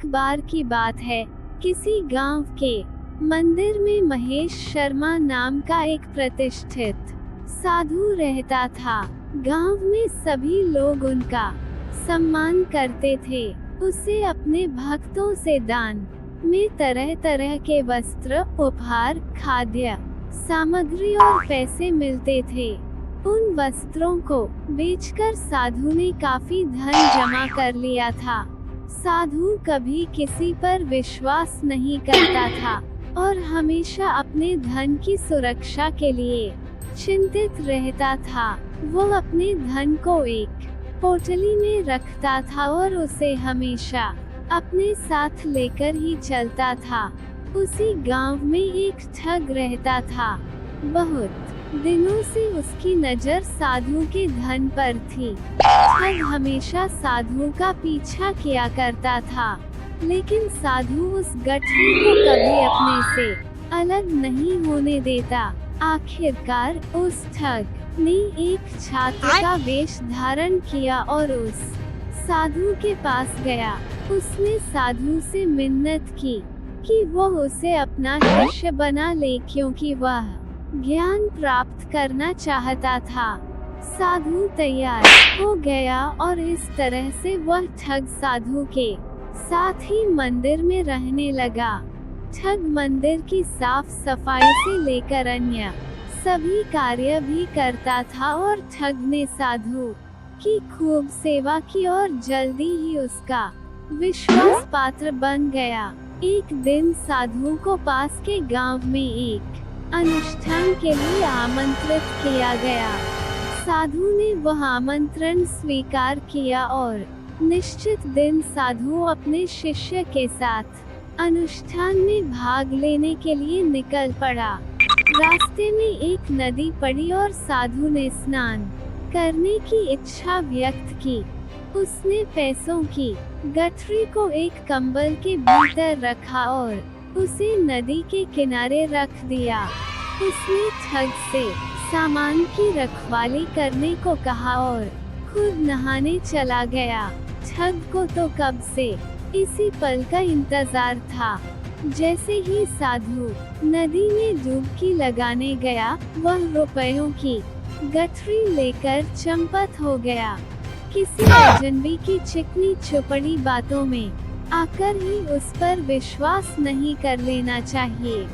एक बार की बात है, किसी गांव के मंदिर में महेश शर्मा नाम का एक प्रतिष्ठित साधु रहता था। गांव में सभी लोग उनका सम्मान करते थे। उसे अपने भक्तों से दान में तरह तरह के वस्त्र, उपहार, खाद्य सामग्री और पैसे मिलते थे। उन वस्त्रों को बेचकर साधु ने काफी धन जमा कर लिया था। साधु कभी किसी पर विश्वास नहीं करता था और हमेशा अपने धन की सुरक्षा के लिए चिंतित रहता था। वो अपने धन को एक पोटली में रखता था और उसे हमेशा अपने साथ लेकर ही चलता था। उसी गांव में एक ठग रहता था। बहुत दिनों से उसकी नजर साधु के धन पर थी। ठग हमेशा साधु का पीछा किया करता था, लेकिन साधु उस गठरी को कभी अपने से अलग नहीं होने देता। आखिरकार उस ठग ने एक छात्र का वेश धारण किया और उस साधु के पास गया। उसने साधु से मिन्नत की कि वो उसे अपना शिष्य बना ले, क्योंकि वह ज्ञान प्राप्त करना चाहता था। साधु तैयार हो गया और इस तरह से वह ठग साधु के साथ ही मंदिर में रहने लगा। ठग मंदिर की साफ सफाई से लेकर अन्य सभी कार्य भी करता था और ठग ने साधु की खूब सेवा की और जल्दी ही उसका विश्वास पात्र बन गया। एक दिन साधु को पास के गांव में एक अनुष्ठान के लिए आमंत्रित किया गया। साधु ने वह आमंत्रण स्वीकार किया और निश्चित दिन साधु अपने शिष्य के साथ अनुष्ठान में भाग लेने के लिए निकल पड़ा। रास्ते में एक नदी पड़ी और साधु ने स्नान करने की इच्छा व्यक्त की। उसने पैसों की गठरी को एक कंबल के भीतर रखा और उसे नदी के किनारे रख दिया। उसने ठग से सामान की रखवाली करने को कहा और खुद नहाने चला गया। ठग को तो कब से इसी पल का इंतजार था। जैसे ही साधु नदी में डुबकी लगाने गया, वह रुपयों की गठरी लेकर चंपत हो गया। किसी अजनबी की चिकनी चुपड़ी बातों में आकर ही उस पर विश्वास नहीं कर लेना चाहिए।